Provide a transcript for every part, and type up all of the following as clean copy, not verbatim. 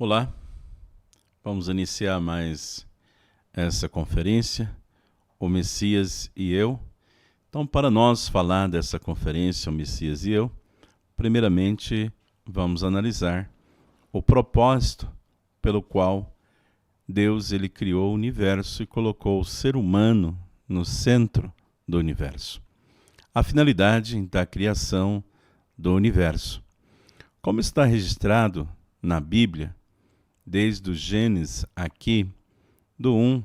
Olá, vamos iniciar mais essa conferência, o Messias e eu. Então, para nós falar dessa conferência, o Messias e eu, primeiramente vamos analisar o propósito pelo qual Deus ele criou o universo e colocou o ser humano no centro do universo. A finalidade da criação do universo. Como está registrado na Bíblia, desde o Gênesis aqui, do 1,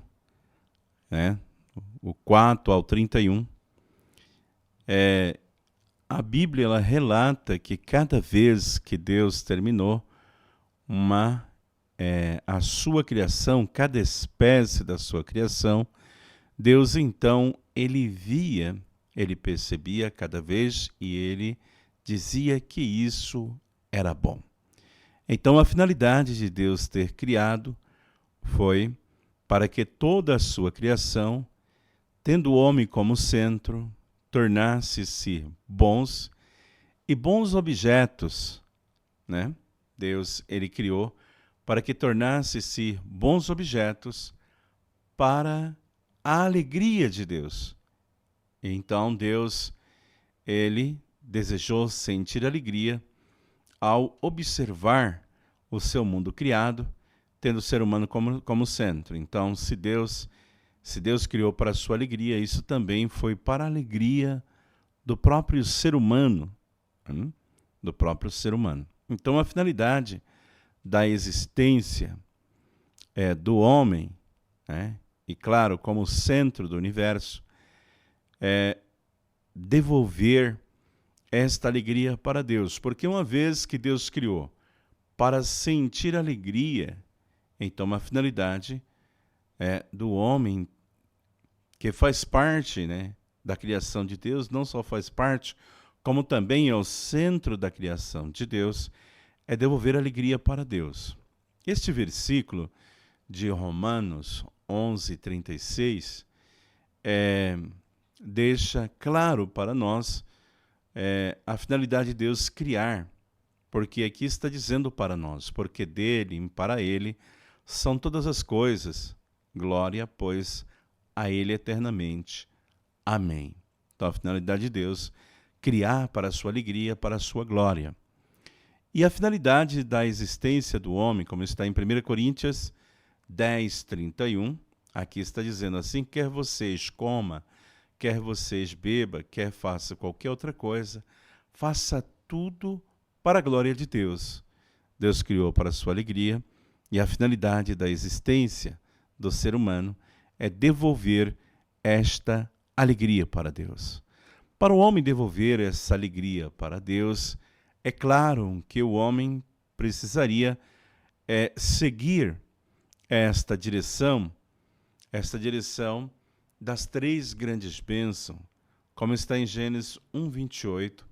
o 4 ao 31, a Bíblia ela relata que cada vez que Deus terminou a sua criação, cada espécie da sua criação, Deus então, ele percebia cada vez e ele dizia que isso era bom. Então, a finalidade de Deus ter criado foi para que toda a sua criação, tendo o homem como centro, tornasse-se bons e bons objetos, né? Deus, ele criou para que tornasse-se bons objetos para a alegria de Deus. Então, Deus, ele desejou sentir alegria ao observar o seu mundo criado, tendo o ser humano como centro. Então, se Deus criou para a sua alegria, isso também foi para a alegria do próprio ser humano, Então, a finalidade da existência do homem, e claro, como centro do universo, é devolver esta alegria para Deus, porque uma vez que Deus criou para sentir alegria, então a finalidade do homem, que faz parte da criação de Deus, não só faz parte, como também é o centro da criação de Deus, é devolver alegria para Deus. Este versículo de Romanos 11:36 deixa claro para nós a finalidade de Deus criar, porque aqui está dizendo para nós, porque dele e para ele são todas as coisas, glória, pois, a ele eternamente. Amém. Então a finalidade de Deus, criar para a sua alegria, para a sua glória. E a finalidade da existência do homem, como está em 1 Coríntios 10:31, aqui está dizendo assim, quer vocês comam, quer vocês bebam, quer faça qualquer outra coisa, faça tudo para a glória de Deus. Deus criou para a sua alegria e a finalidade da existência do ser humano é devolver esta alegria para Deus. Para o homem devolver essa alegria para Deus, é claro que o homem precisaria seguir esta direção das três grandes bênçãos, como está em Gênesis 1:28,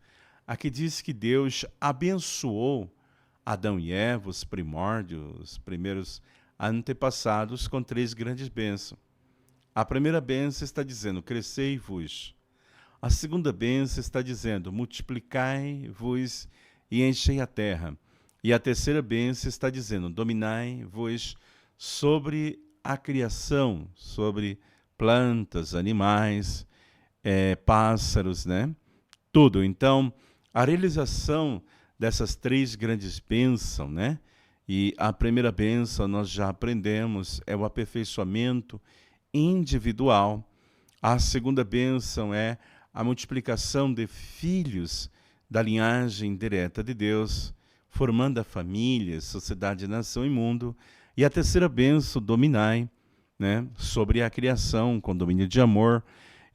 aqui diz que Deus abençoou Adão e Eva, os primórdios, os primeiros antepassados, com três grandes bênçãos. A primeira bênção está dizendo, crescei-vos. A segunda bênção está dizendo, multiplicai-vos e enchei a terra. E a terceira bênção está dizendo, dominai-vos sobre a criação, sobre plantas, animais, pássaros, tudo. Então, a realização dessas três grandes bênçãos, e a primeira bênção nós já aprendemos, é o aperfeiçoamento individual. A segunda bênção é a multiplicação de filhos da linhagem direta de Deus, formando a família, sociedade, nação e mundo. E a terceira bênção, dominai, sobre a criação, com domínio de amor.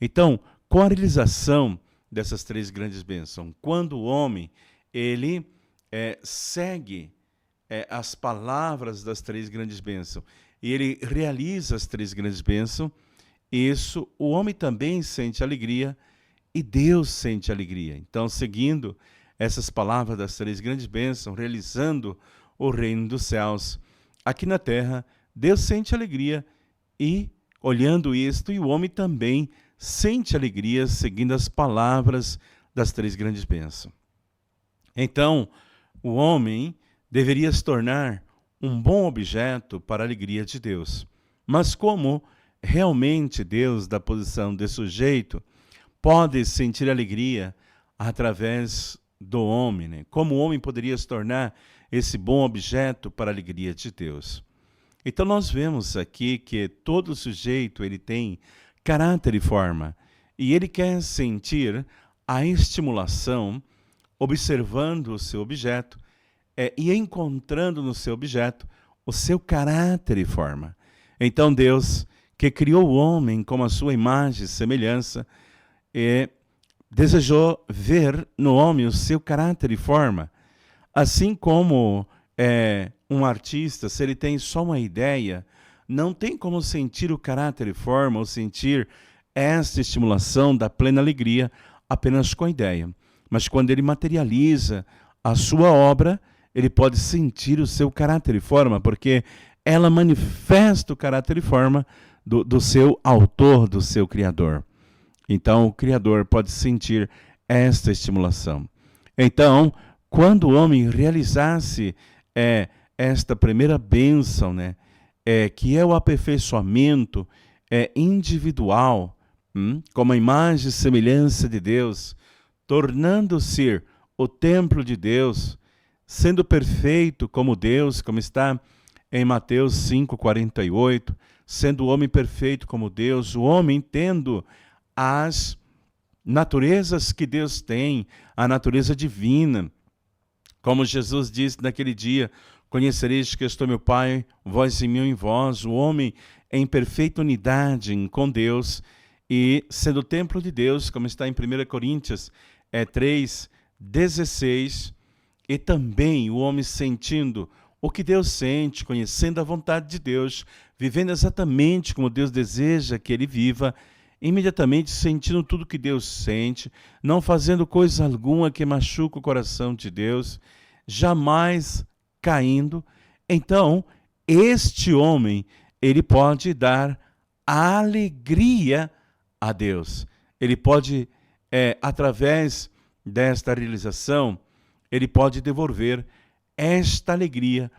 Então, com a realização dessas três grandes bênçãos, quando o homem ele segue as palavras das três grandes bênçãos e ele realiza as três grandes bênçãos, o homem também sente alegria e Deus sente alegria. Então, seguindo essas palavras das três grandes bênçãos, realizando o reino dos céus, aqui na terra, Deus sente alegria e, olhando isto, e o homem também sente alegria seguindo as palavras das três grandes bênçãos. Então, o homem deveria se tornar um bom objeto para a alegria de Deus. Mas como realmente Deus, da posição de sujeito, pode sentir alegria através do homem, né? Como o homem poderia se tornar esse bom objeto para a alegria de Deus? Então nós vemos aqui que todo sujeito ele tem caráter e forma, e ele quer sentir a estimulação observando o seu objeto e encontrando no seu objeto o seu caráter e forma. Então Deus, que criou o homem como a sua imagem e semelhança, desejou ver no homem o seu caráter e forma. Assim como um artista, se ele tem só uma ideia, não tem como sentir o caráter e forma ou sentir esta estimulação da plena alegria apenas com a ideia. Mas quando ele materializa a sua obra, ele pode sentir o seu caráter e forma, porque ela manifesta o caráter e forma do seu autor, do seu criador. Então, o criador pode sentir esta estimulação. Então, quando o homem realizasse esta primeira bênção, né, que é o aperfeiçoamento individual, como a imagem e semelhança de Deus, tornando-se o templo de Deus, sendo perfeito como Deus, como está em Mateus 5,48, sendo o homem perfeito como Deus, o homem tendo as naturezas que Deus tem, a natureza divina. Como Jesus disse naquele dia, conhecereis que estou meu Pai, vós em mim, eu em vós, o homem em perfeita unidade com Deus e sendo o templo de Deus, como está em 1 Coríntios 3,16, e também o homem sentindo o que Deus sente, conhecendo a vontade de Deus, vivendo exatamente como Deus deseja que ele viva, imediatamente sentindo tudo que Deus sente, não fazendo coisa alguma que machuque o coração de Deus, jamais caindo. Então, este homem, ele pode dar alegria a Deus. Ele pode, através desta realização, ele pode devolver esta alegria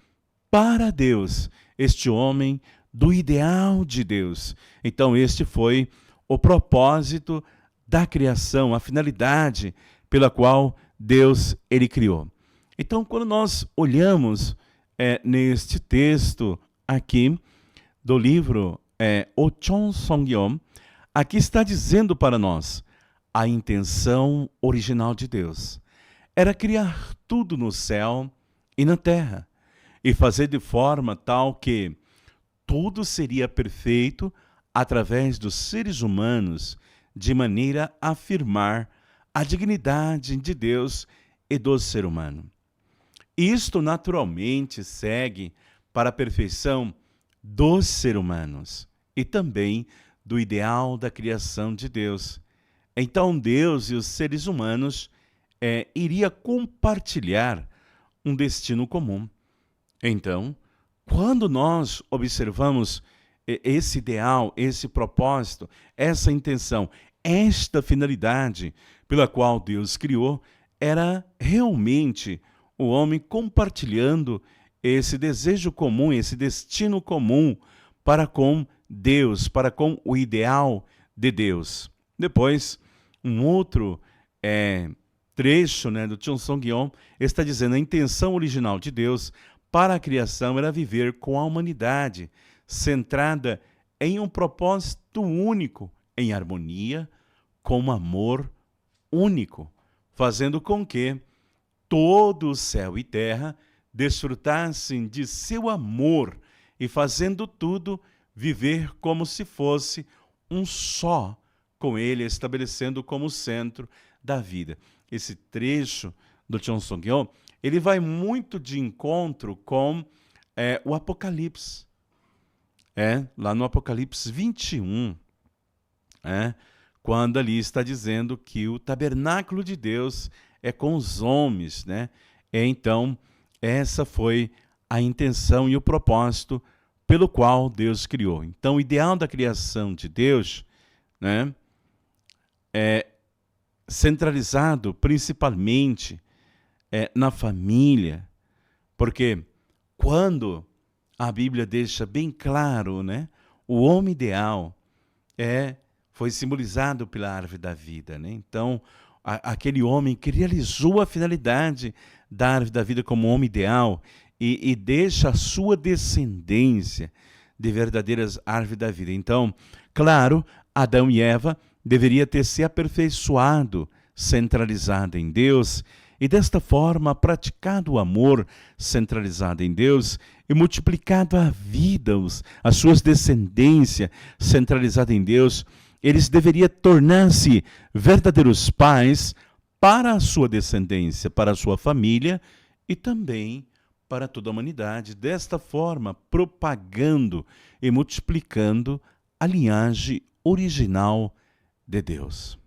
para Deus, este homem do ideal de Deus. Então, este foi o propósito da criação, a finalidade pela qual Deus ele criou. Então, quando nós olhamos neste texto aqui do livro O Cheonsongyeom, aqui está dizendo para nós a intenção original de Deus era criar tudo no céu e na terra e fazer de forma tal que tudo seria perfeito através dos seres humanos, de maneira a afirmar a dignidade de Deus e do ser humano. Isto naturalmente segue para a perfeição dos seres humanos e também do ideal da criação de Deus. Então Deus e os seres humanos iria compartilhar um destino comum. Então, quando nós observamos esse ideal, esse propósito, essa intenção, esta finalidade pela qual Deus criou, era realmente o homem compartilhando esse desejo comum, esse destino comum para com Deus, para com o ideal de Deus. Depois, um outro trecho do Cheonsongyeom está dizendo: a intenção original de Deus para a criação era viver com a humanidade, centrada em um propósito único, em harmonia, com um amor único, fazendo com que todo o céu e terra desfrutassem de seu amor e fazendo tudo viver como se fosse um só com ele, estabelecendo como centro da vida. Esse trecho do Cheonsongyeom, ele vai muito de encontro com o Apocalipse. Lá no Apocalipse 21, quando ali está dizendo que o tabernáculo de Deus é com os homens, né? Então, essa foi a intenção e o propósito pelo qual Deus criou. Então, o ideal da criação de Deus, né, é centralizado principalmente na família, porque quando a Bíblia deixa bem claro, né? O homem ideal foi simbolizado pela árvore da vida, né? Então, aquele homem que realizou a finalidade da árvore da vida como homem ideal e deixa a sua descendência de verdadeiras árvores da vida. Então, claro, Adão e Eva deveria ter se aperfeiçoado, centralizado em Deus, e desta forma praticado o amor centralizado em Deus e multiplicado a vida, as suas descendências centralizadas em Deus. Eles deveriam tornar-se verdadeiros pais para a sua descendência, para a sua família e também para toda a humanidade. Desta forma, propagando e multiplicando a linhagem original de Deus.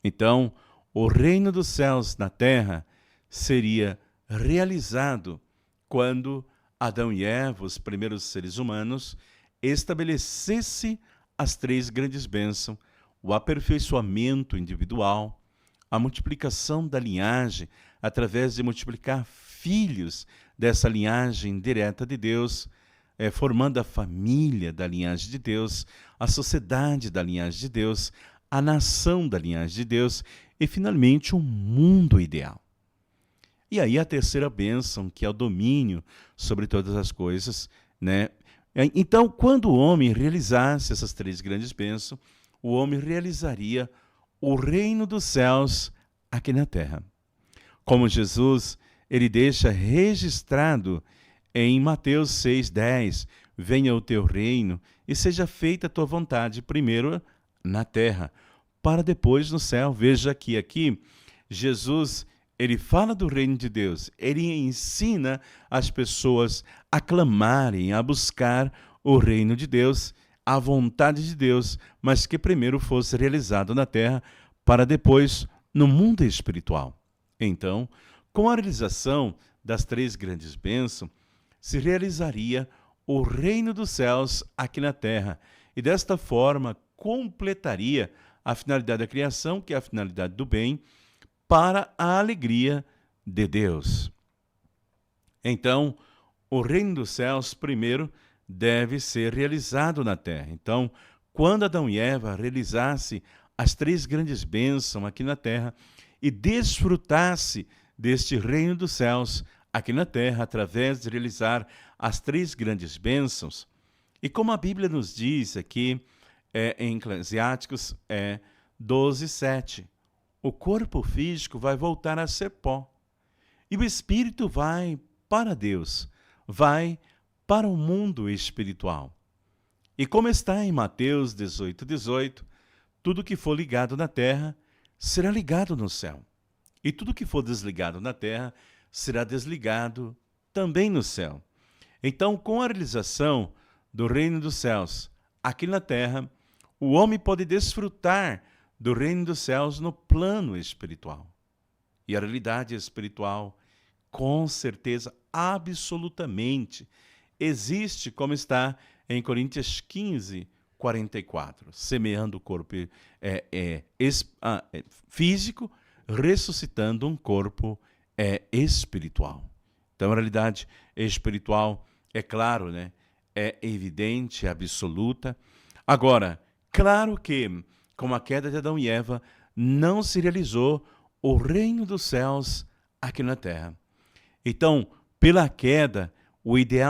Então, o reino dos céus na terra seria realizado quando Adão e Eva, os primeiros seres humanos, estabelecessem as três grandes bênçãos: o aperfeiçoamento individual, a multiplicação da linhagem através de multiplicar filhos dessa linhagem direta de Deus, formando a família da linhagem de Deus, a sociedade da linhagem de Deus, a nação da linhagem de Deus e, finalmente, o mundo ideal. E aí a terceira bênção, que é o domínio sobre todas as coisas, né? Então, quando o homem realizasse essas três grandes bênçãos, o homem realizaria o reino dos céus aqui na terra. Como Jesus, ele deixa registrado em Mateus 6,10, venha o teu reino e seja feita a tua vontade, primeiro na terra, para depois no céu. Veja que aqui Jesus, ele fala do reino de Deus, ele ensina as pessoas a clamarem, a buscar o reino de Deus, a vontade de Deus, mas que primeiro fosse realizado na terra, para depois no mundo espiritual. Então, com a realização das três grandes bênçãos, se realizaria o reino dos céus aqui na terra, e desta forma completaria a finalidade da criação, que é a finalidade do bem, para a alegria de Deus. Então, o reino dos céus, primeiro, deve ser realizado na terra. Então, quando Adão e Eva realizassem as três grandes bênçãos aqui na terra e desfrutasse deste reino dos céus aqui na terra, através de realizar as três grandes bênçãos, e como a Bíblia nos diz aqui, em Eclesiásticos 12:7, o corpo físico vai voltar a ser pó, e o espírito vai para Deus, vai para o mundo espiritual. E como está em Mateus 18:18, tudo que for ligado na terra será ligado no céu, e tudo que for desligado na terra será desligado também no céu. Então, com a realização do reino dos céus aqui na terra, o homem pode desfrutar do reino dos céus no plano espiritual. E a realidade espiritual, com certeza, absolutamente, existe, como está em Coríntios 15:44, semeando o corpo físico, ressuscitando um corpo espiritual. Então, a realidade espiritual, é claro, né? É evidente, é absoluta. Agora, claro que, com a queda de Adão e Eva, não se realizou o reino dos céus aqui na terra. Então, pela queda,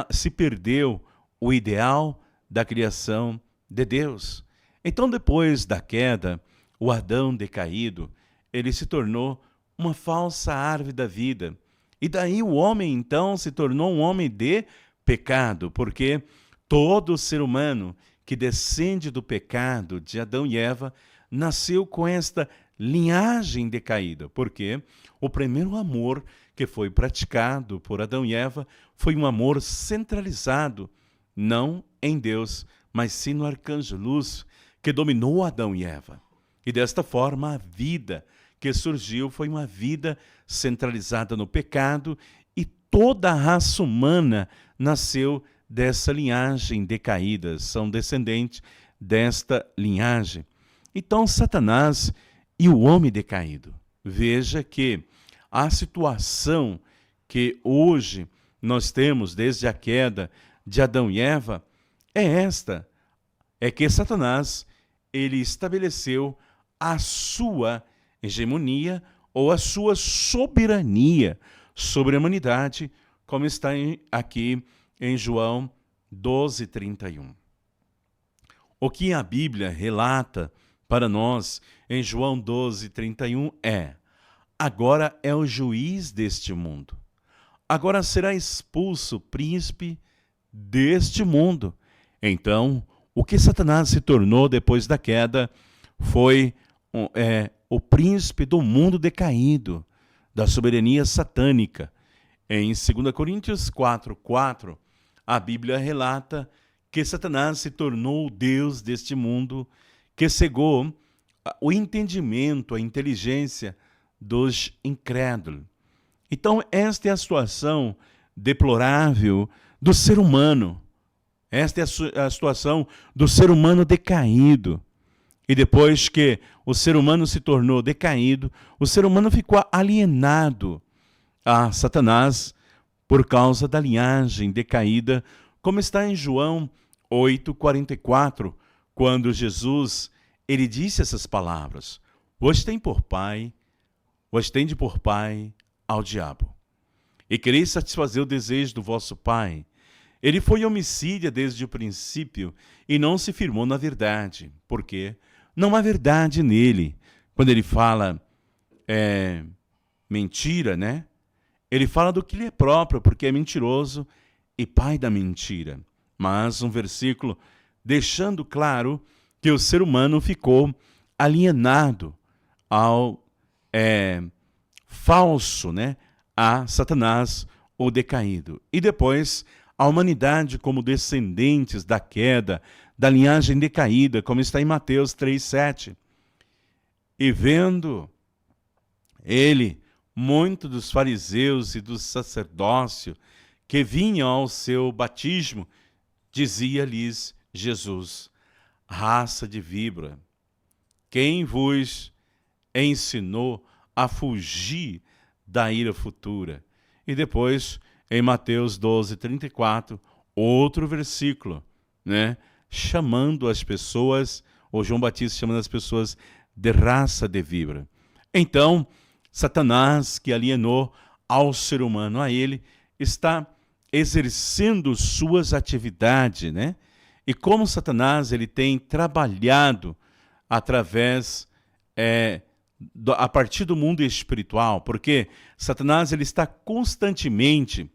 se perdeu o ideal da criação de Deus. Então, depois da queda, o Adão decaído, ele se tornou uma falsa árvore da vida. E daí o homem, então, se tornou um homem de pecado, porque todo ser humano que descende do pecado de Adão e Eva nasceu com esta linhagem decaída, porque o primeiro amor que foi praticado por Adão e Eva foi um amor centralizado, não em Deus, mas sim no arcanjo Lúcifer, que dominou Adão e Eva. E desta forma a vida que surgiu foi uma vida centralizada no pecado, e toda a raça humana nasceu dessa linhagem decaída, são descendentes desta linhagem. Então, Satanás e o homem decaído. Veja que a situação que hoje nós temos desde a queda de Adão e Eva é esta, é que Satanás, ele estabeleceu a sua hegemonia ou a sua soberania sobre a humanidade, como está aqui em João 12:31. O que a Bíblia relata para nós em João 12:31 é: agora é o juiz deste mundo. Agora será expulso o príncipe deste mundo. Então, o que Satanás se tornou depois da queda foi o príncipe do mundo decaído, da soberania satânica. Em 2 Coríntios 4:4, a Bíblia relata que Satanás se tornou o Deus deste mundo, que cegou o entendimento, a inteligência dos incrédulos. Então, esta é a situação deplorável do ser humano. Esta é a situação do ser humano decaído. E depois que o ser humano se tornou decaído, o ser humano ficou alienado a Satanás por causa da linhagem decaída, como está em João 8:44, quando Jesus ele disse essas palavras: vos tende por pai ao diabo, e quereis satisfazer o desejo do vosso pai. Ele foi homicida desde o princípio e não se firmou na verdade, porque não há verdade nele. Quando ele fala mentira, né? Ele fala do que lhe é próprio, porque é mentiroso e pai da mentira. Mas um versículo deixando claro que o ser humano ficou alienado ao falso, né? A Satanás, o decaído. E depois, a humanidade como descendentes da queda, da linhagem decaída, como está em Mateus 3:7. E vendo ele, muito dos fariseus e do sacerdócio que vinham ao seu batismo, dizia-lhes Jesus: raça de víbora, quem vos ensinou a fugir da ira futura? E depois, em Mateus 12:34, outro versículo, né? Chamando as pessoas, ou João Batista chamando as pessoas de raça de víbora. Então, Satanás, que alienou ao ser humano a ele, está exercendo suas atividades, né? E como Satanás ele tem trabalhado através, a partir do mundo espiritual, porque Satanás ele está constantemente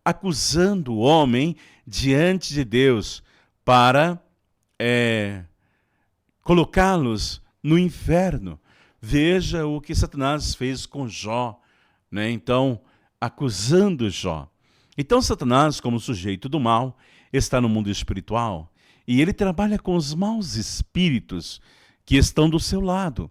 acusando o homem diante de Deus para colocá-los no inferno. Veja o que Satanás fez com Jó, né? Então, acusando Jó. Então, Satanás, como sujeito do mal, está no mundo espiritual e ele trabalha com os maus espíritos que estão do seu lado.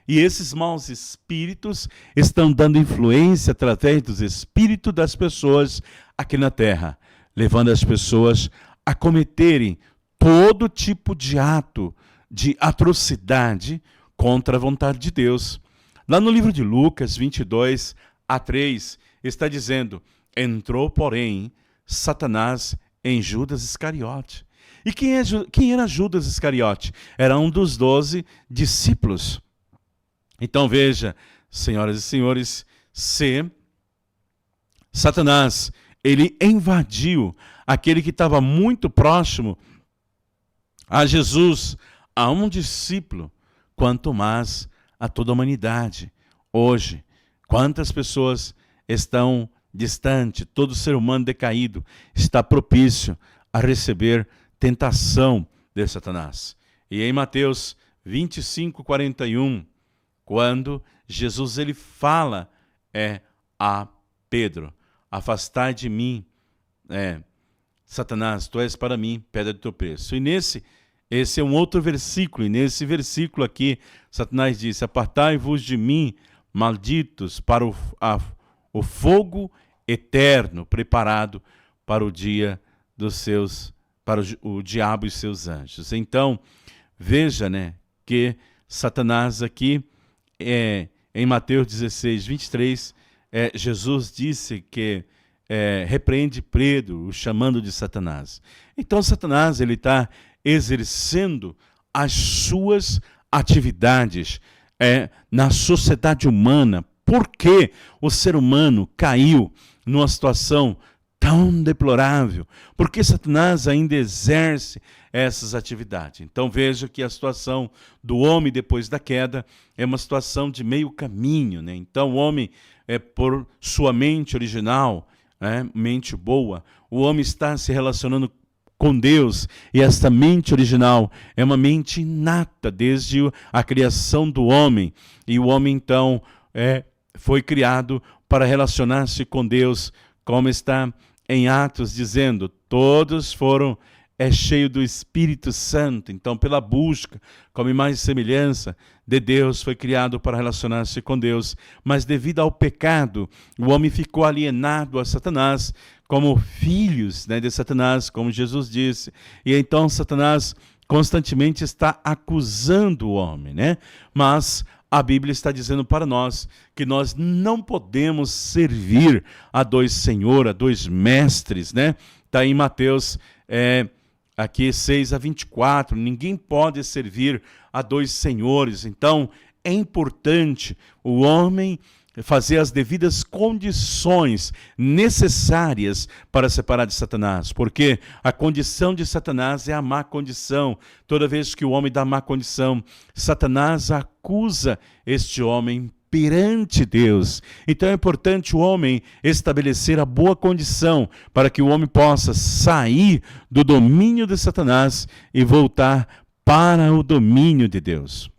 E esses maus espíritos estão dando influência através dos espíritos das pessoas aqui na Terra, levando as pessoas a cometerem todo tipo de ato de atrocidade contra a vontade de Deus. Lá no livro de Lucas 22:3 está dizendo: entrou, porém, Satanás em Judas Iscariote. E quem era Judas Iscariote? Era um dos 12 discípulos. Então veja, senhoras e senhores, se Satanás ele invadiu aquele que estava muito próximo a Jesus, a um discípulo, quanto mais a toda a humanidade. Hoje, quantas pessoas estão distante, todo ser humano decaído está propício a receber tentação de Satanás. E em Mateus 25:41, quando Jesus ele fala a Pedro: afastai de mim, Satanás, tu és para mim pedra de tropeço. E esse é um outro versículo, e nesse versículo aqui, Satanás disse: apartai-vos de mim, malditos, para o fogo eterno preparado para o dia para o diabo e seus anjos. Então, veja, né, que Satanás aqui, em Mateus 16:23, Jesus disse que repreende Pedro, o chamando de Satanás. Então Satanás ele está exercendo as suas atividades na sociedade humana. Por que o ser humano caiu numa situação tão deplorável? Porque Satanás ainda exerce essas atividades. Então veja que a situação do homem depois da queda é uma situação de meio caminho, né? Então o homem, por sua mente original, mente boa, o homem está se relacionando com Deus, e esta mente original é uma mente inata desde a criação do homem, e o homem então foi criado para relacionar-se com Deus, como está em Atos dizendo, todos foram cheios do Espírito Santo. Então, pela busca, como imagem e semelhança de Deus, foi criado para relacionar-se com Deus. Mas devido ao pecado, o homem ficou alienado a Satanás, como filhos de Satanás, como Jesus disse. E então Satanás constantemente está acusando o homem, né? Mas a Bíblia está dizendo para nós que nós não podemos servir a dois senhores, a dois mestres, né? Está em Mateus aqui 6:24, ninguém pode servir a dois senhores. Então é importante o homem fazer as devidas condições necessárias para separar de Satanás, porque a condição de Satanás é a má condição. Toda vez que o homem dá má condição, Satanás acusa este homem perante Deus. Então é importante o homem estabelecer a boa condição para que o homem possa sair do domínio de Satanás e voltar para o domínio de Deus.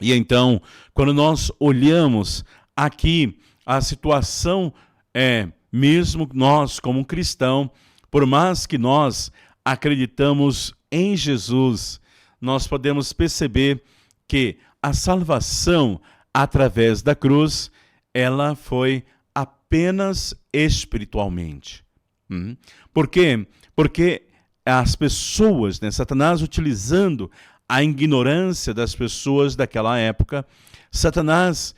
E então, quando nós olhamos aqui a situação mesmo nós como cristão, por mais que nós acreditamos em Jesus, nós podemos perceber que a salvação através da cruz, ela foi apenas espiritualmente. Por quê? Porque as pessoas, Satanás utilizando a ignorância das pessoas daquela época, Satanás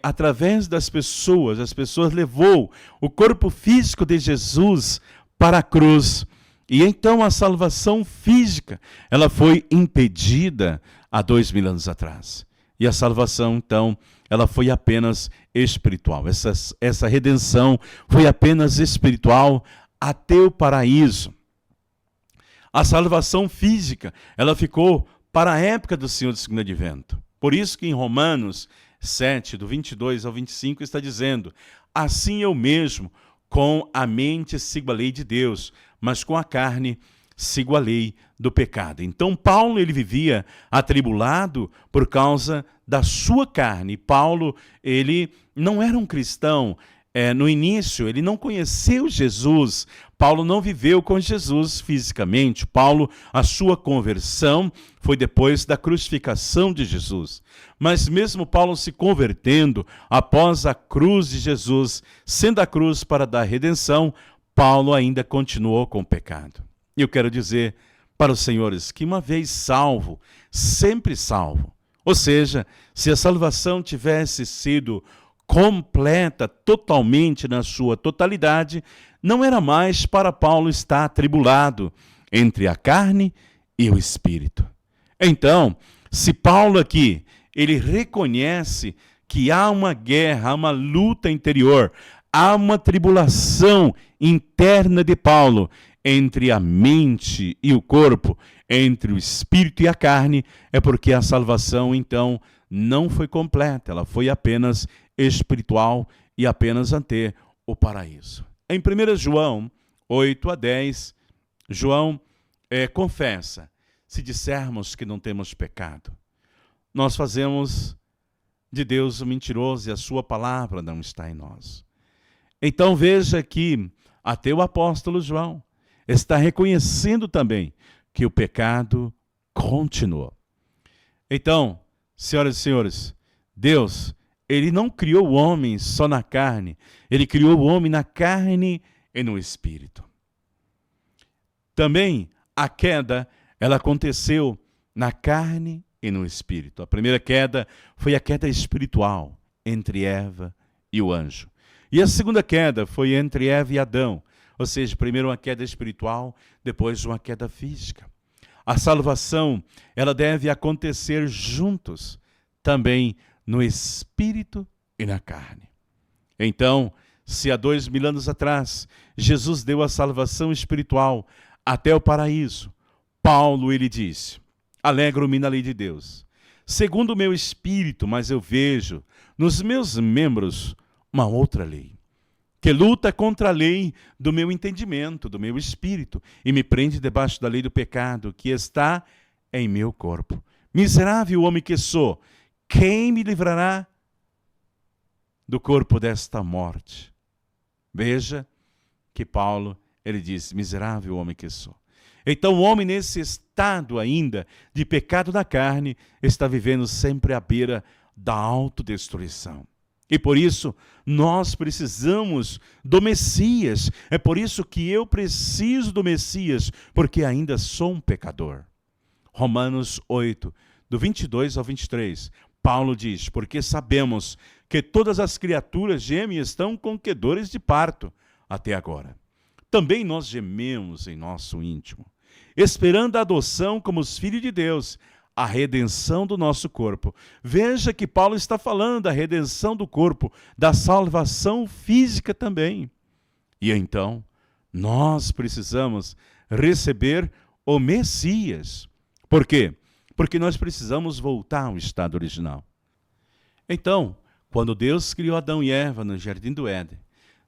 através das pessoas, as pessoas levou o corpo físico de Jesus para a cruz. E então a salvação física, ela foi impedida há 2000 anos atrás. E a salvação, então, ela foi apenas espiritual. Essa redenção foi apenas espiritual até o paraíso. A salvação física, ela ficou para a época do Senhor do Segundo Advento. Por isso que em Romanos 7, do 22 ao 25, está dizendo, assim eu mesmo, com a mente sigo a lei de Deus, mas com a carne sigo a lei do pecado. Então Paulo, ele vivia atribulado por causa da sua carne. Paulo, ele não era um cristão. No início, ele não conheceu Jesus. Paulo não viveu com Jesus fisicamente. Paulo, a sua conversão foi depois da crucificação de Jesus. Mas mesmo Paulo se convertendo após a cruz de Jesus, sendo a cruz para dar redenção, Paulo ainda continuou com o pecado. E eu quero dizer para os senhores que uma vez salvo, sempre salvo. Ou seja, se a salvação tivesse sido completa, totalmente na sua totalidade, não era mais para Paulo estar atribulado entre a carne e o espírito. Então, se Paulo aqui, ele reconhece que há uma guerra, há uma luta interior, há uma tribulação interna de Paulo entre a mente e o corpo, entre o espírito e a carne, é porque a salvação, então, não foi completa, ela foi apenas espiritual e apenas ante o paraíso. Em 1 João 8-10, João confessa, se dissermos que não temos pecado, nós fazemos de Deus um mentiroso e a sua palavra não está em nós. Então veja que até o apóstolo João está reconhecendo também que o pecado continua. Então, senhoras e senhores, Deus, ele não criou o homem só na carne, ele criou o homem na carne e no espírito. Também a queda, ela aconteceu na carne e no espírito. A primeira queda foi a queda espiritual entre Eva e o anjo. E a segunda queda foi entre Eva e Adão, ou seja, primeiro uma queda espiritual, depois uma queda física. A salvação, ela deve acontecer juntos, também no espírito e na carne. Então, se há 2000 anos atrás, Jesus deu a salvação espiritual até o paraíso, Paulo, ele disse: alegro-me na lei de Deus, segundo o meu espírito, mas eu vejo nos meus membros uma outra lei, que luta contra a lei do meu entendimento, do meu espírito, e me prende debaixo da lei do pecado que está em meu corpo. Miserável homem que sou, quem me livrará do corpo desta morte? Veja que Paulo, ele diz: miserável homem que sou. Então o homem, nesse estado ainda de pecado da carne, está vivendo sempre à beira da autodestruição. E por isso, nós precisamos do Messias. É por isso que eu preciso do Messias, porque ainda sou um pecador. Romanos 8, do 22 ao 23, Paulo diz: porque sabemos que todas as criaturas gemem e estão com dores de parto até agora. Também nós gememos em nosso íntimo, esperando a adoção como os filhos de Deus, a redenção do nosso corpo. Veja que Paulo está falando da redenção do corpo, da salvação física também. E então, nós precisamos receber o Messias. Por quê? Porque nós precisamos voltar ao estado original. Então, quando Deus criou Adão e Eva no Jardim do Éden,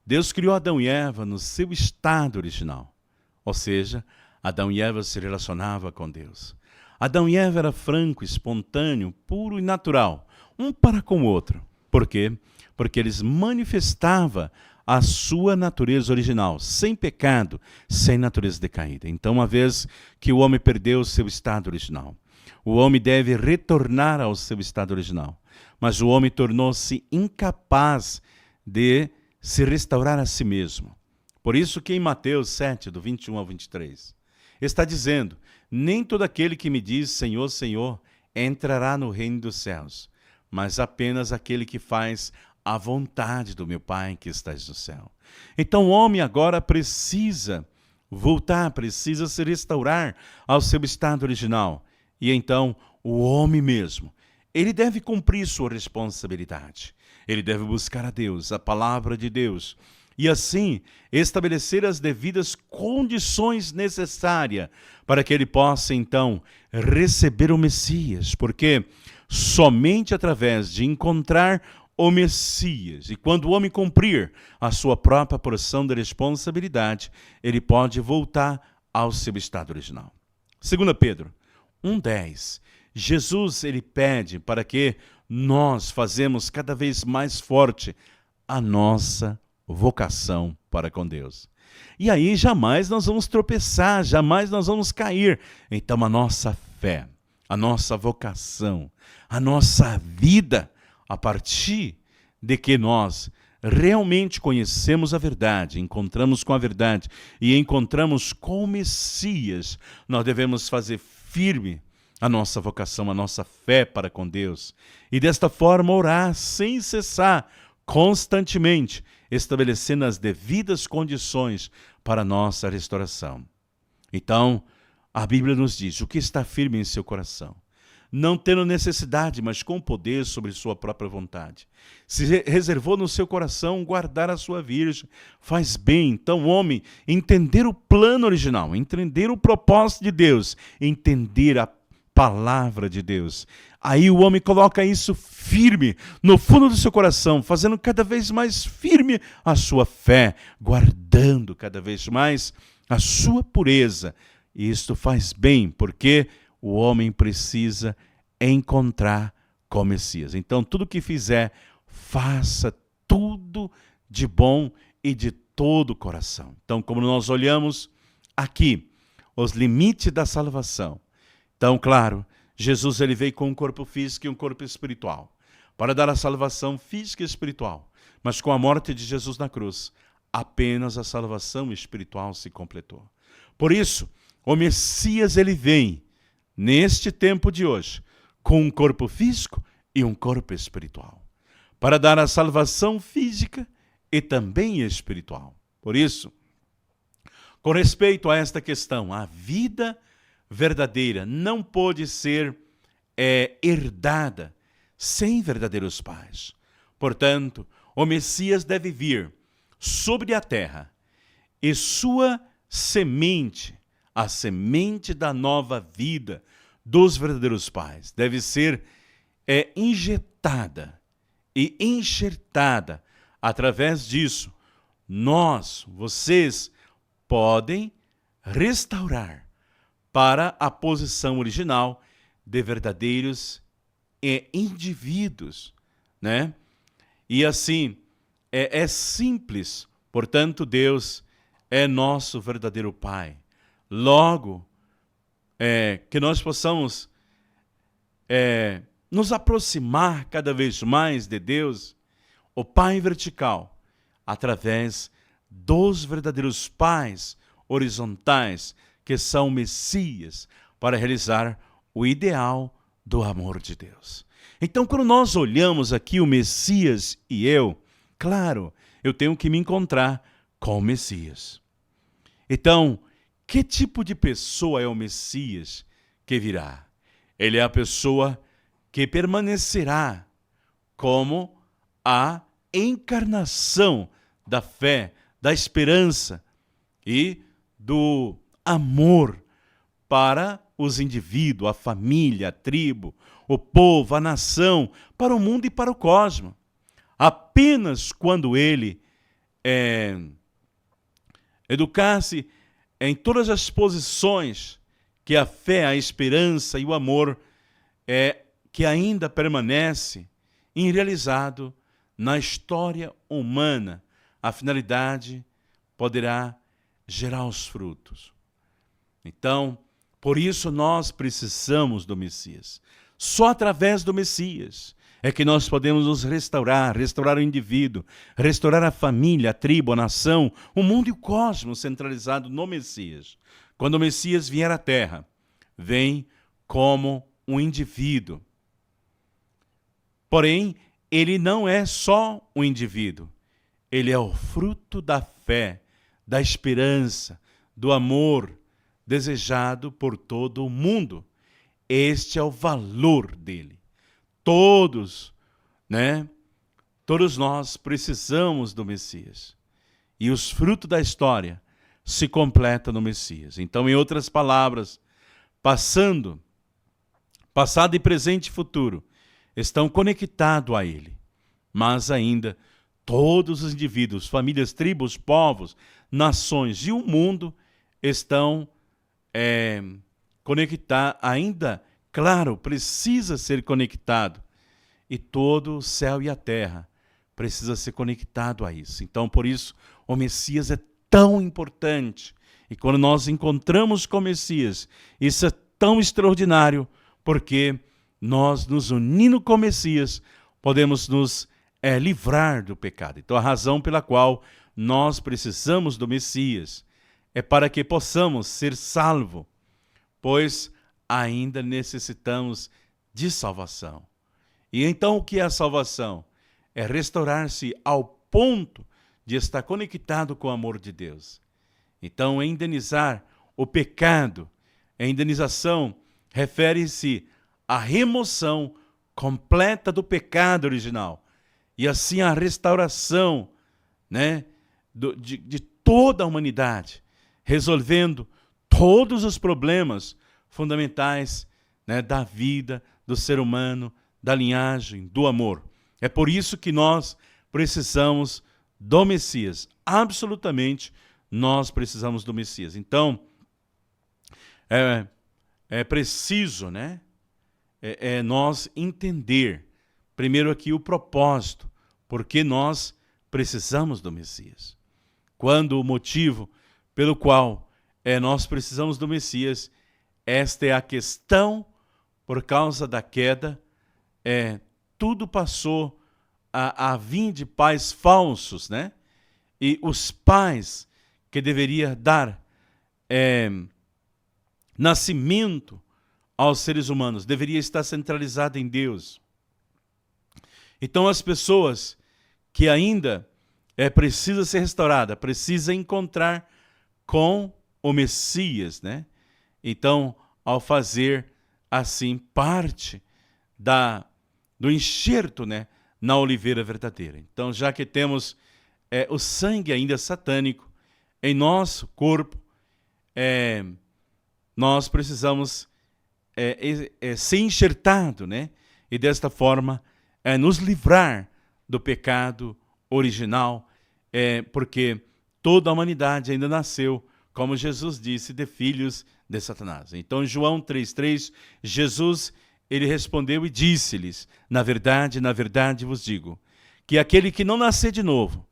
Deus criou Adão e Eva no seu estado original. Ou seja, Adão e Eva se relacionavam com Deus. Adão e Eva era franco, espontâneo, puro e natural, um para com o outro. Por quê? Porque eles manifestavam a sua natureza original, sem pecado, sem natureza decaída. Então, uma vez que o homem perdeu o seu estado original, o homem deve retornar ao seu estado original. Mas o homem tornou-se incapaz de se restaurar a si mesmo. Por isso que em Mateus 7, do 21 ao 23, está dizendo: nem todo aquele que me diz Senhor, Senhor, entrará no reino dos céus, mas apenas aquele que faz a vontade do meu Pai que estás no céu. Então o homem agora precisa voltar, precisa se restaurar ao seu estado original. E então o homem mesmo, ele deve cumprir sua responsabilidade. Ele deve buscar a Deus, a palavra de Deus, e assim estabelecer as devidas condições necessárias para que ele possa então receber o Messias, porque somente através de encontrar o Messias, e quando o homem cumprir a sua própria porção de responsabilidade, ele pode voltar ao seu estado original. 2 Pedro 1,10, Jesus, ele pede para que nós fazemos cada vez mais forte a nossa vocação para com Deus. E aí jamais nós vamos tropeçar, jamais nós vamos cair. Então a nossa fé, a nossa vocação, a nossa vida, a partir de que nós realmente conhecemos a verdade, encontramos com a verdade e encontramos com o Messias, nós devemos fazer firme a nossa vocação, a nossa fé para com Deus. E desta forma orar sem cessar, constantemente, estabelecendo as devidas condições para a nossa restauração. Então, a Bíblia nos diz: o que está firme em seu coração, não tendo necessidade, mas com poder sobre sua própria vontade. Se reservou no seu coração guardar a sua virgem, faz bem. Então, homem, entender o plano original, entender o propósito de Deus, entender a palavra de Deus. Aí o homem coloca isso firme no fundo do seu coração, fazendo cada vez mais firme a sua fé, guardando cada vez mais a sua pureza. E isto faz bem, porque o homem precisa encontrar com o Messias. Então, tudo que fizer, faça tudo de bom e de todo o coração. Então, como nós olhamos aqui, os limites da salvação. Então, claro, Jesus, ele veio com um corpo físico e um corpo espiritual, para dar a salvação física e espiritual. Mas com a morte de Jesus na cruz, apenas a salvação espiritual se completou. Por isso, o Messias, ele vem neste tempo de hoje, com um corpo físico e um corpo espiritual, para dar a salvação física e também espiritual. Por isso, com respeito a esta questão, a vida verdadeira não pode ser herdada sem verdadeiros pais. Portanto, o Messias deve vir sobre a terra e sua semente, a semente da nova vida dos verdadeiros pais, deve ser injetada e enxertada. Através disso, vocês podem restaurar para a posição original de verdadeiros indivíduos, né? E assim, é simples. Portanto, Deus é nosso verdadeiro Pai. Logo, que nós possamos nos aproximar cada vez mais de Deus, o Pai vertical, através dos verdadeiros pais horizontais, que são Messias, para realizar o ideal do amor de Deus. Então, quando nós olhamos aqui o Messias e eu, claro, eu tenho que me encontrar com o Messias. Então, que tipo de pessoa é o Messias que virá? Ele é a pessoa que permanecerá como a encarnação da fé, da esperança e do amor para os indivíduos, a família, a tribo, o povo, a nação, para o mundo e para o cosmos. Apenas quando ele educar-se em todas as posições que a fé, a esperança e o amor que ainda permanece irrealizado na história humana, a finalidade poderá gerar os frutos. Então, por isso nós precisamos do Messias. Só através do Messias é que nós podemos nos restaurar o indivíduo, restaurar a família, a tribo, a nação, o mundo e o cosmos centralizado no Messias. Quando o Messias vier à Terra, vem como um indivíduo. Porém, ele não é só um indivíduo. Ele é o fruto da fé, da esperança, do amor desejado por todo o mundo. Este é o valor dele. Todos nós precisamos do Messias. E os frutos da história se completam no Messias. Então, em outras palavras, passado e presente e futuro estão conectados a ele. Mas ainda todos os indivíduos, famílias, tribos, povos, nações e o mundo estão conectados ainda. Claro, precisa ser conectado. E todo o céu e a terra precisa ser conectado a isso. Então, por isso, o Messias é tão importante. E quando nós encontramos com o Messias, isso é tão extraordinário, porque nós, nos unindo com o Messias, podemos nos livrar do pecado. Então, a razão pela qual nós precisamos do Messias é para que possamos ser salvos, pois ainda necessitamos de salvação. E então o que é a salvação? É restaurar-se ao ponto de estar conectado com o amor de Deus. Então, indenizar o pecado, a indenização refere-se à remoção completa do pecado original e assim a restauração de toda a humanidade, resolvendo todos os problemas fundamentais da vida, do ser humano, da linhagem, do amor. É por isso que nós precisamos do Messias. Absolutamente, nós precisamos do Messias. Então, é preciso, nós entender, primeiro aqui, o propósito, porque nós precisamos do Messias. Quando o motivo pelo qual nós precisamos do Messias, esta é a questão, por causa da queda, tudo passou a vir de pais falsos, E os pais que deveriam dar nascimento aos seres humanos deveria estar centralizado em Deus. Então, as pessoas que ainda precisa ser restaurada, precisa encontrar com o Messias, né? Então, ao fazer assim parte do enxerto, né, na oliveira verdadeira. Então, já que temos o sangue ainda satânico em nosso corpo, nós precisamos ser enxertado, né? E desta forma nos livrar do pecado original, porque toda a humanidade ainda nasceu, como Jesus disse, de filhos de Satanás. Então, em João 3,3, Jesus, ele respondeu e disse-lhes: na verdade vos digo, que aquele que não nascer de novo,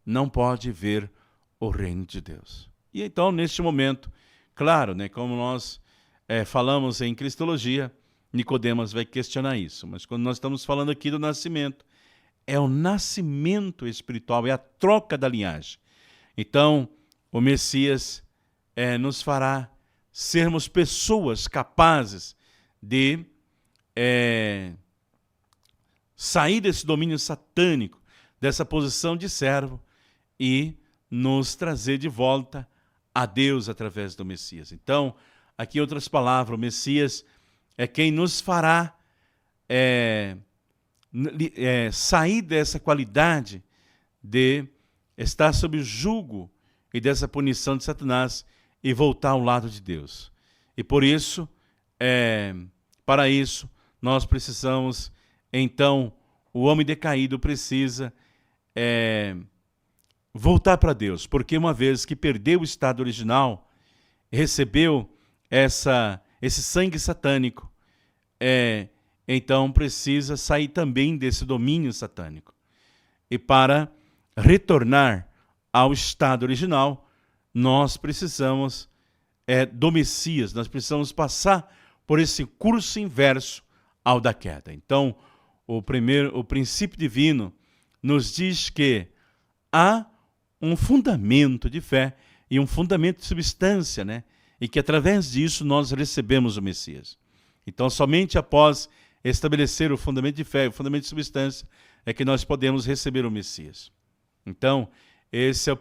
não pode ver o reino de Deus. E então, neste momento, claro, né, como nós falamos em Cristologia, Nicodemos vai questionar isso. Mas quando nós estamos falando aqui do nascimento, é o nascimento espiritual, é a troca da linhagem. Então, o Messias nos fará sermos pessoas capazes de sair desse domínio satânico, dessa posição de servo, e nos trazer de volta a Deus através do Messias. Então, aqui em outras palavras, o Messias é quem nos fará sair dessa qualidade de estar sob o jugo e dessa punição de Satanás e voltar ao lado de Deus. E por isso, para isso, nós precisamos, então, o homem decaído precisa voltar para Deus, porque uma vez que perdeu o estado original, recebeu esse sangue satânico, então precisa sair também desse domínio satânico. E para retornar ao estado original, nós precisamos do Messias, nós precisamos passar por esse curso inverso ao da queda. Então, o princípio divino nos diz que há um fundamento de fé e um fundamento de substância, né? E que através disso nós recebemos o Messias. Então, somente após estabelecer o fundamento de fé e o fundamento de substância é que nós podemos receber o Messias. Então, esse é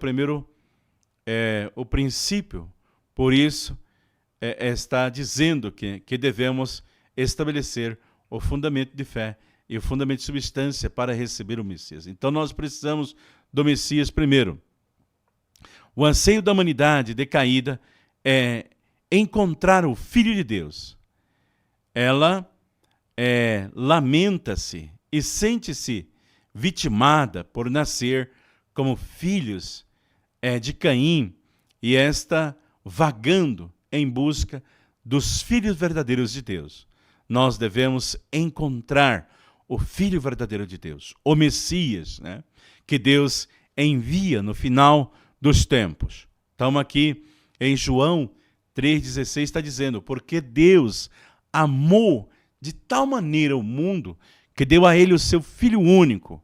o princípio. Por isso, está dizendo que devemos estabelecer o fundamento de fé e o fundamento de substância para receber o Messias. Então, nós precisamos do Messias primeiro. O anseio da humanidade decaída é encontrar o Filho de Deus. Ela lamenta-se e sente-se vitimada por nascer como filhos de Caim, e esta vagando em busca dos filhos verdadeiros de Deus. Nós devemos encontrar o Filho verdadeiro de Deus, o Messias, né, que Deus envia no final dos tempos. Estamos aqui em João 3,16, está dizendo: porque Deus amou de tal maneira o mundo que deu a ele o seu Filho único.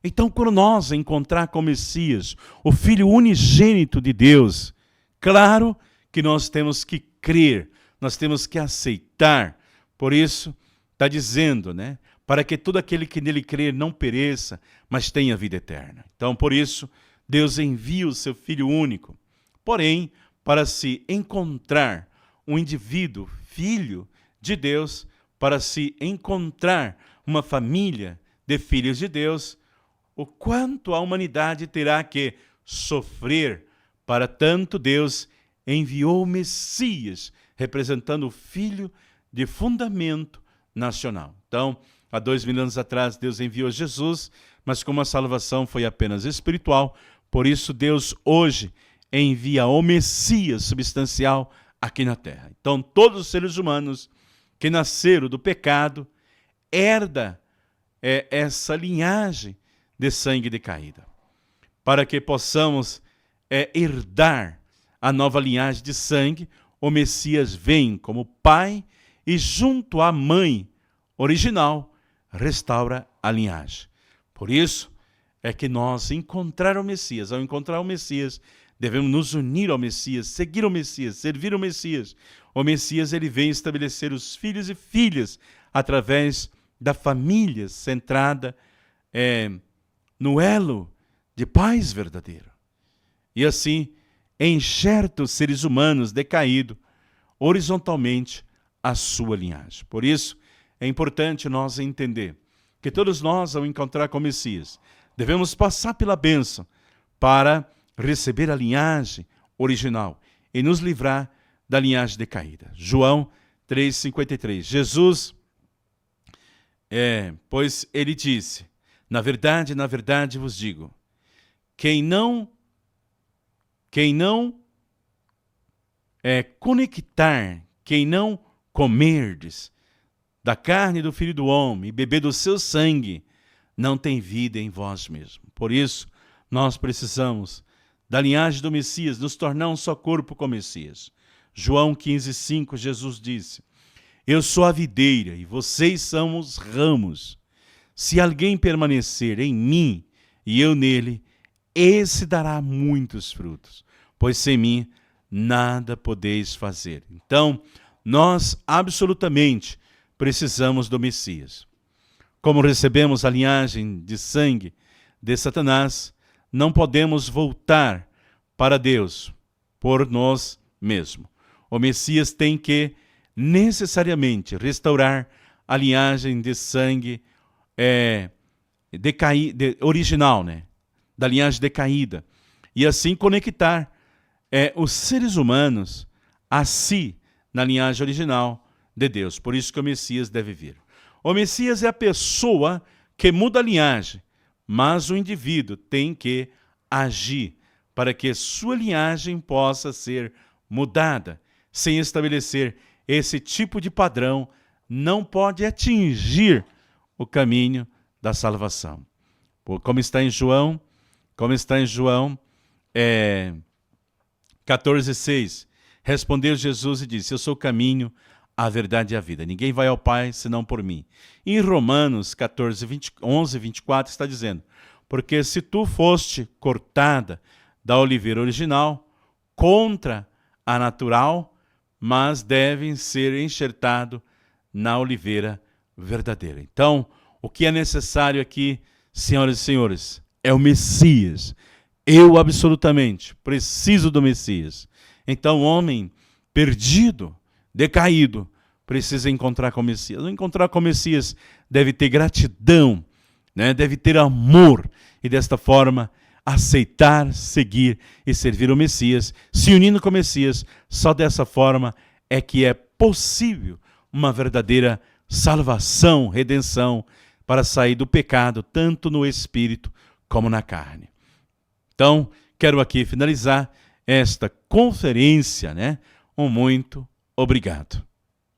Então, quando nós encontrar com o Messias, o Filho unigênito de Deus, claro que nós temos que crer, nós temos que aceitar. Por isso, está dizendo, né, para que todo aquele que nele crer não pereça, mas tenha vida eterna. Então, por isso, Deus envia o seu Filho único. Porém, para se encontrar um indivíduo, filho de Deus, para se encontrar uma família de filhos de Deus, o quanto a humanidade terá que sofrer. Para tanto, Deus enviou o Messias, representando o Filho de fundamento nacional. Então, há 2000 anos atrás, Deus enviou Jesus, mas como a salvação foi apenas espiritual, por isso Deus hoje envia o Messias substancial aqui na Terra. Então, todos os seres humanos que nasceram do pecado herda essa linhagem de sangue decaída. Para que possamos herdar a nova linhagem de sangue, o Messias vem como pai e junto à mãe original restaura a linhagem. Por isso é que nós encontrar o Messias, ao encontrar o Messias, devemos nos unir ao Messias, seguir o Messias, servir o Messias. O Messias, ele vem estabelecer os filhos e filhas através da família centrada no elo de paz verdadeiro. E assim, enxerta os seres humanos decaídos horizontalmente a sua linhagem. Por isso, é importante nós entender que todos nós, ao encontrar com o Messias, devemos passar pela bênção para receber a linhagem original e nos livrar da linhagem decaída. João 3,53. Jesus, pois ele disse, na verdade vos digo, quem não conectar, quem não comerdes da carne do Filho do Homem e beber do seu sangue, não tem vida em vós mesmos. Por isso, nós precisamos da linhagem do Messias, nos tornar um só corpo com o Messias. João 15,5, Jesus disse, eu sou a videira e vocês são os ramos. Se alguém permanecer em mim e eu nele, esse dará muitos frutos, pois sem mim nada podeis fazer. Então, nós absolutamente precisamos do Messias. Como recebemos a linhagem de sangue de Satanás, não podemos voltar para Deus por nós mesmos. O Messias tem que necessariamente restaurar a linhagem de sangue original, né? Da linhagem decaída, e assim conectar os seres humanos a si na linhagem original de Deus. Por isso que o Messias deve vir. O Messias é a pessoa que muda a linhagem, mas o indivíduo tem que agir para que sua linhagem possa ser mudada. Sem estabelecer esse tipo de padrão, não pode atingir o caminho da salvação. Como está em João 14,6, respondeu Jesus e disse, eu sou o caminho, a verdade e a vida. Ninguém vai ao Pai senão por mim. E em Romanos 11:24 está dizendo, porque se tu foste cortada da oliveira original, contra a natural, mas devem ser enxertado na oliveira verdadeira. Então, o que é necessário aqui, senhoras e senhores, é o Messias. Eu absolutamente preciso do Messias. Então, o homem perdido, decaído, precisa encontrar com o Messias. Encontrar com o Messias deve ter gratidão, né? Deve ter amor e desta forma aceitar, seguir e servir o Messias, se unindo com o Messias. Só dessa forma é que é possível uma verdadeira salvação, redenção, para sair do pecado, tanto no espírito como na carne. Então, quero aqui finalizar esta conferência, né? Um muito obrigado.